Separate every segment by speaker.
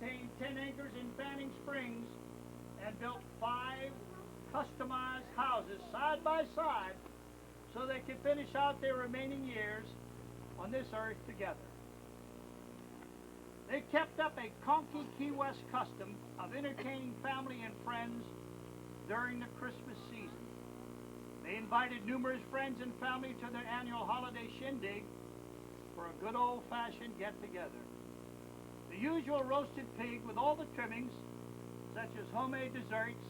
Speaker 1: obtained 10 acres in Fanning Springs and built 5 customized houses side by side so they could finish out their remaining years on this earth together. They kept up a conky Key West custom of entertaining family and friends during the Christmas season. They invited numerous friends and family to their annual holiday shindig for a good old-fashioned get-together. The usual roasted pig with all the trimmings, such as homemade desserts,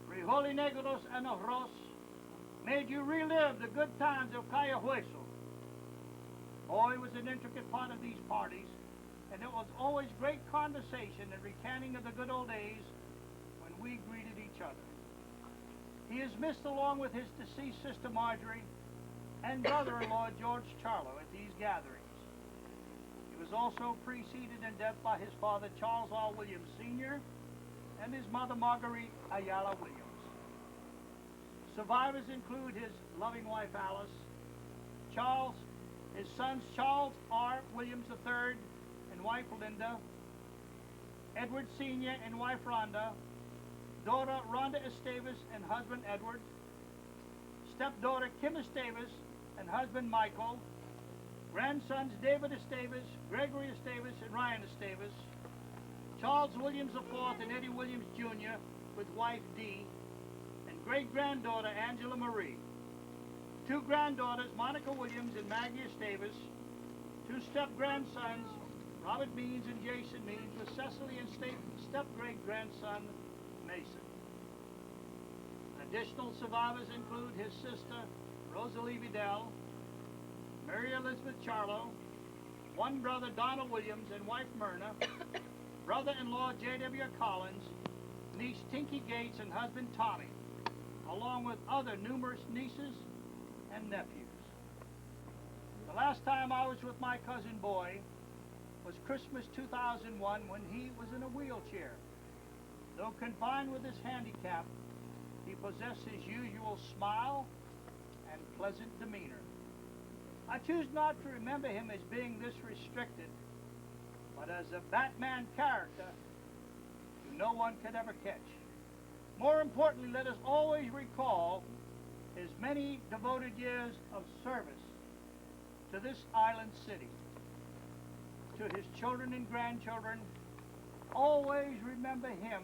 Speaker 1: frijoli negros and arroz, made you relive the good times of KWFD. Boy, was an intricate part of these parties, and it was always great conversation and recanting of the good old days when we greeted each other. He is missed along with his deceased sister Marjorie and brother-in-law George Charlo at these gatherings. He was also preceded in death by his father Charles R. Williams Sr. and his mother Marguerite Ayala Williams. Survivors include his loving wife Alice, Charles, his sons Charles R. Williams III and wife Linda, Edward Sr. and wife Rhonda, daughter Rhonda Esteves and husband Edward, stepdaughter Kim Esteves and husband Michael, grandsons David Esteves, Gregory Esteves, and Ryan Esteves, Charles Williams IV and Eddie Williams Jr. with wife Dee, and great-granddaughter Angela Marie. 2 granddaughters, Monica Williams and Maggie Esteves, 2 step-grandsons, Robert Means and Jason Means, with Cecily and step-great-grandson Mason. Additional survivors include his sister Rosalie Vidal, Mary Elizabeth Charlo, 1 brother Donald Williams and wife Myrna, brother-in-law J.W. Collins, niece Tinky Gates and husband Tommy, along with other numerous nieces and nephews. The last time I was with my cousin Boy was Christmas 2001 when he was in a wheelchair. Though confined with his handicap, he possessed his usual smile and pleasant demeanor. I choose not to remember him as being this restricted, but as a Batman character who no one could ever catch. More importantly, let us always recall his many devoted years of service to this island city. To his children and grandchildren, always remember him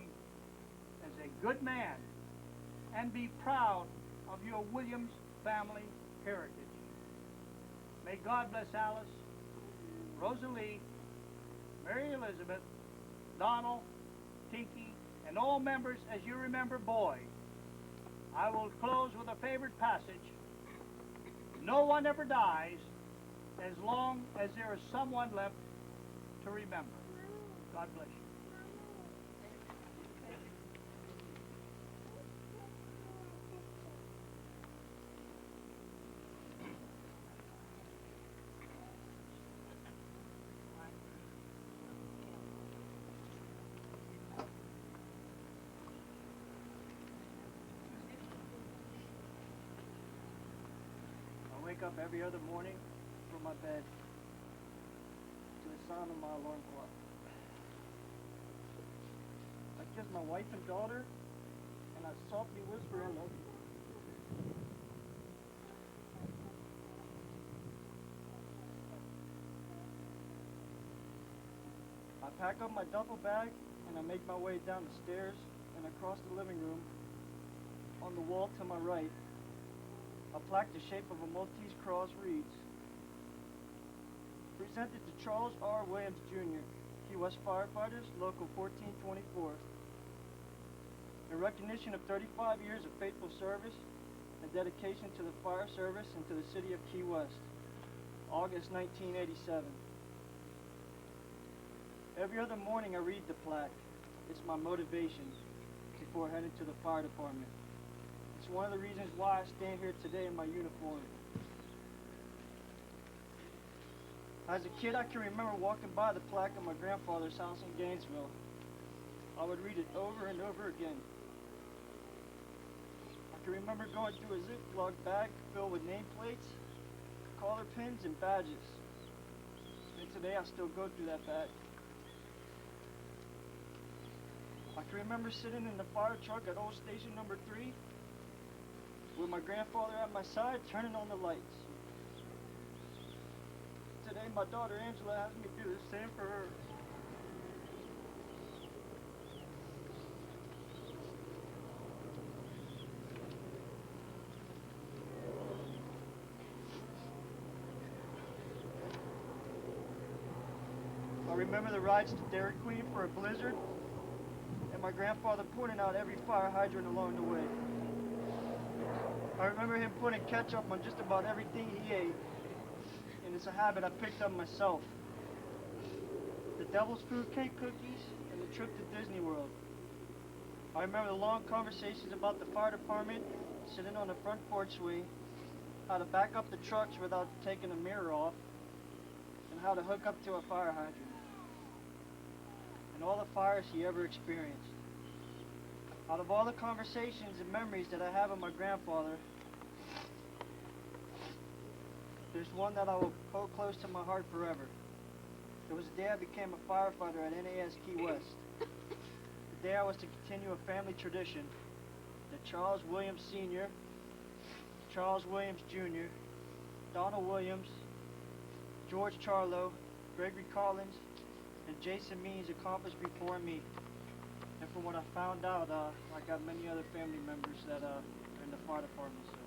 Speaker 1: as a good man and be proud of your Williams family heritage. May God bless Alice, Rosalie, Mary Elizabeth, Donald, Tinky, and all members as you remember Boy. I will close with a favorite passage. No one ever dies as long as there is someone left to remember. God bless you.
Speaker 2: I wake up every other morning from my bed to the sound of my alarm clock. I kiss my wife and daughter, and I softly whisper, I love you. I pack up my duffel bag, and I make my way down the stairs and across the living room. On the wall to my right, a plaque the shape of a Maltese cross reads, "Presented to Charles R. Williams, Jr., Key West Firefighters, Local 1424, in recognition of 35 years of faithful service and dedication to the fire service and to the city of Key West, August 1987. Every other morning I read the plaque. It's my motivation before heading to the fire department. It's one of the reasons why I stand here today in my uniform. As a kid, I can remember walking by the plaque at my grandfather's house in Gainesville. I would read it over and over again. I can remember going through a Ziploc bag filled with nameplates, collar pins, and badges. And today I still go through that bag. can remember sitting in the fire truck at old station number 3 with my grandfather at my side turning on the lights. Today my daughter Angela has me do the same for her. I remember the rides to Dairy Queen for a blizzard, and my grandfather pointing out every fire hydrant along the way. I remember him putting ketchup on just about everything he ate, and it's a habit I picked up myself. The Devil's Food Cake cookies and the trip to Disney World. I remember the long conversations about the fire department, sitting on the front porch swing, how to back up the trucks without taking the mirror off, and how to hook up to a fire hydrant. And all the fires he ever experienced. Out of all the conversations and memories that I have of my grandfather, there's one that I will hold close to my heart forever. It was the day I became a firefighter at NAS Key West. The day I was to continue a family tradition that Charles Williams Sr., Charles Williams Jr., Donald Williams, George Charlo, Gregory Collins, and Jason Means accomplished before me. And from what I found out, I got many other family members that are in the fire department. So.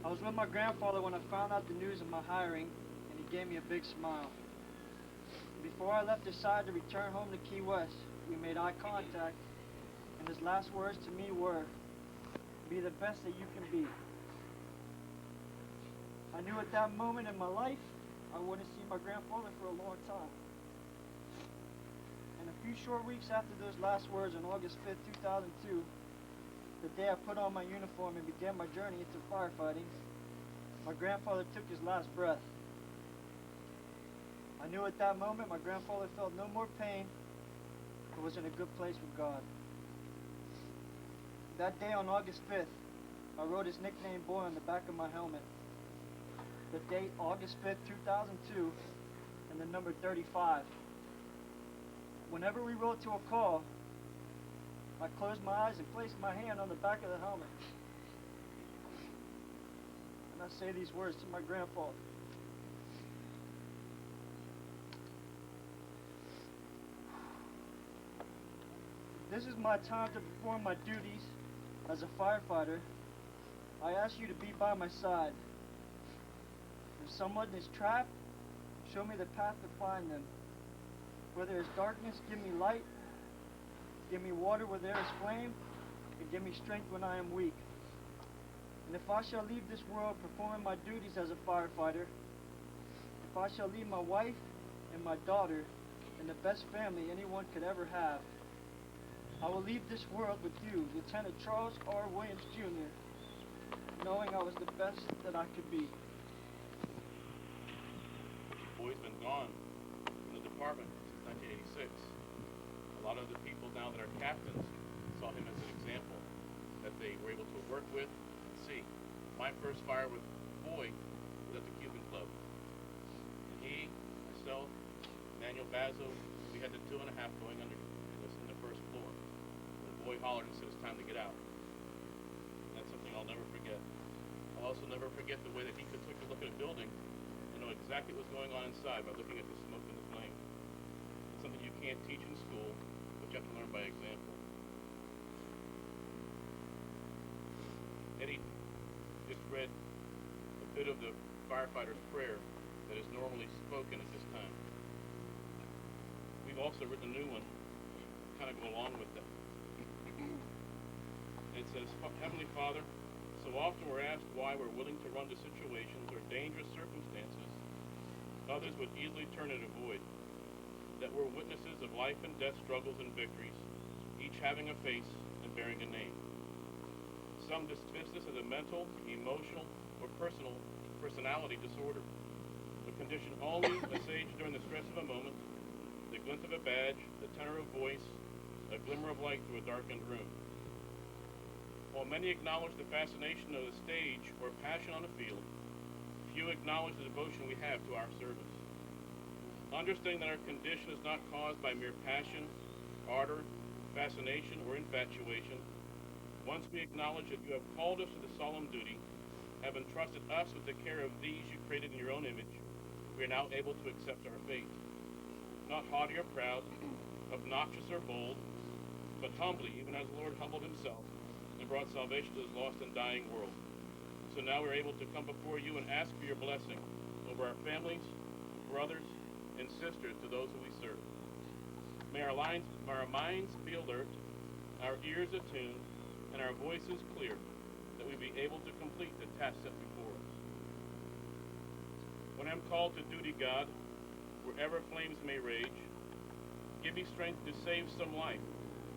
Speaker 2: I was with my grandfather when I found out the news of my hiring, and he gave me a big smile. Before I left his side to return home to Key West, we made eye contact, and his last words to me were, "Be the best that you can be." I knew at that moment in my life, I wouldn't see my grandfather for a long time. And a few short weeks after those last words on August 5th, 2002, the day I put on my uniform and began my journey into firefighting, my grandfather took his last breath. I knew at that moment my grandfather felt no more pain, but was in a good place with God. That day on August 5th, I wrote his nickname boy on the back of my helmet. The date, August 5th, 2002, and the number 35. Whenever we rode to a call, I closed my eyes and placed my hand on the back of the helmet. And I say these words to my grandfather. This is my time to perform my duties as a firefighter. I ask you to be by my side. If someone is trapped, show me the path to find them. Where there is darkness, give me light. Give me water where there is flame, and give me strength when I am weak. And if I shall leave this world performing my duties as a firefighter, if I shall leave my wife and my daughter and the best family anyone could ever have, I will leave this world with you, Lieutenant Charles R. Williams, Jr., knowing I was the best that I could be.
Speaker 3: Boy's been gone from the department since 1986. A lot of the people now that are captains saw him as an example that they were able to work with and see. My first fire with Boy was at the Cuban Club. And he, myself, Manuel Bazo, we had the 2.5 going under in the first floor. And the boy hollered and said, "It's time to get out." And that's something I'll never forget. I'll also never forget the way that he could take a look at a building and know exactly what's going on inside by looking at the smoke and the flame. It's something you can't teach in school, but you have to learn by example. Eddie just read a bit of the firefighter's prayer that is normally spoken at this time. We've also written a new one to kind of go along with that. It says, "Heavenly Father, so often we're asked why we're willing to run to situations or dangerous circumstances others would easily turn and avoid. That we're witnesses of life and death struggles and victories, each having a face and bearing a name. Some dismiss this as a mental, emotional, or personality disorder, a condition only assuaged during the stress of a moment, the glint of a badge, the tenor of voice, a glimmer of light through a darkened room. While many acknowledge the fascination of the stage or passion on the field, few acknowledge the devotion we have to our service. Understanding that our condition is not caused by mere passion, ardor, fascination, or infatuation, once we acknowledge that you have called us to the solemn duty, have entrusted us with the care of these you created in your own image, we are now able to accept our fate. Not haughty or proud, obnoxious or bold, but humbly, even as the Lord humbled himself and brought salvation to his lost and dying world. So now we're able to come before you and ask for your blessing over our families, brothers, and sisters to those who we serve. May our minds be alert, our ears attuned, and our voices clear, that we be able to complete the task set before us. When I'm called to duty, God, wherever flames may rage, give me strength to save some life,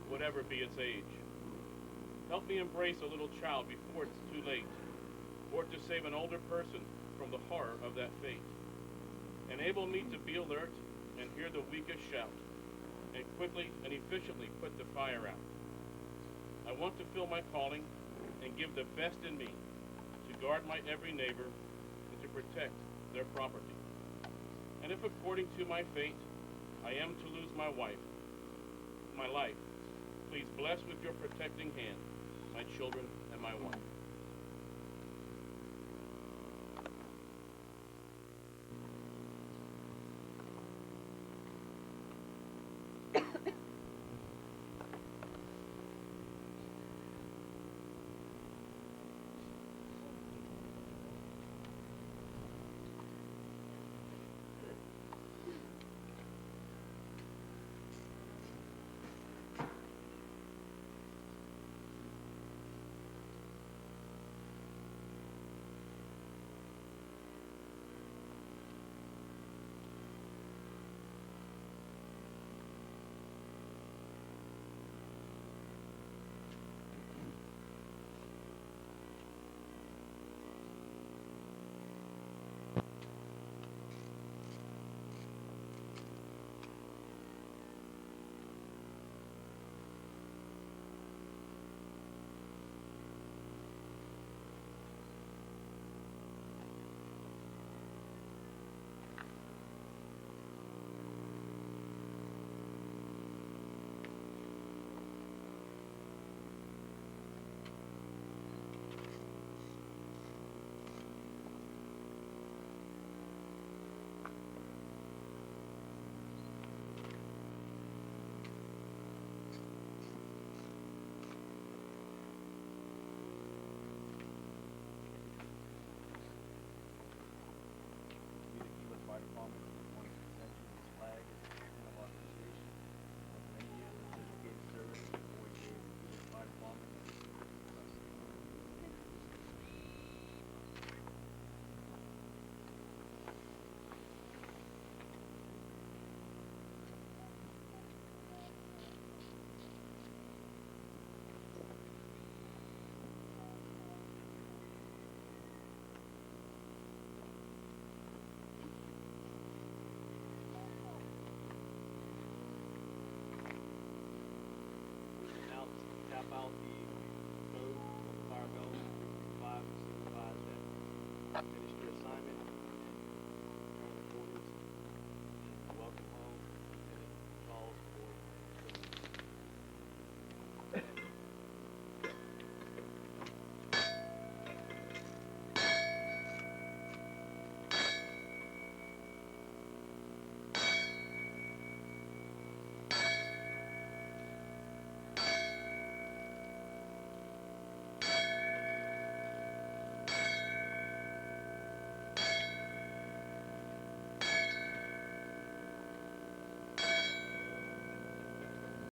Speaker 3: whatever be its age. Help me embrace a little child before it's too late, or to save an older person from the horror of that fate. Enable me to be alert and hear the weakest shout, and quickly and efficiently put the fire out. I want to fill my calling and give the best in me to guard my every neighbor and to protect their property. And if according to my fate I am to lose my life, please bless with your protecting hand my children and my wife.
Speaker 4: Now tap out the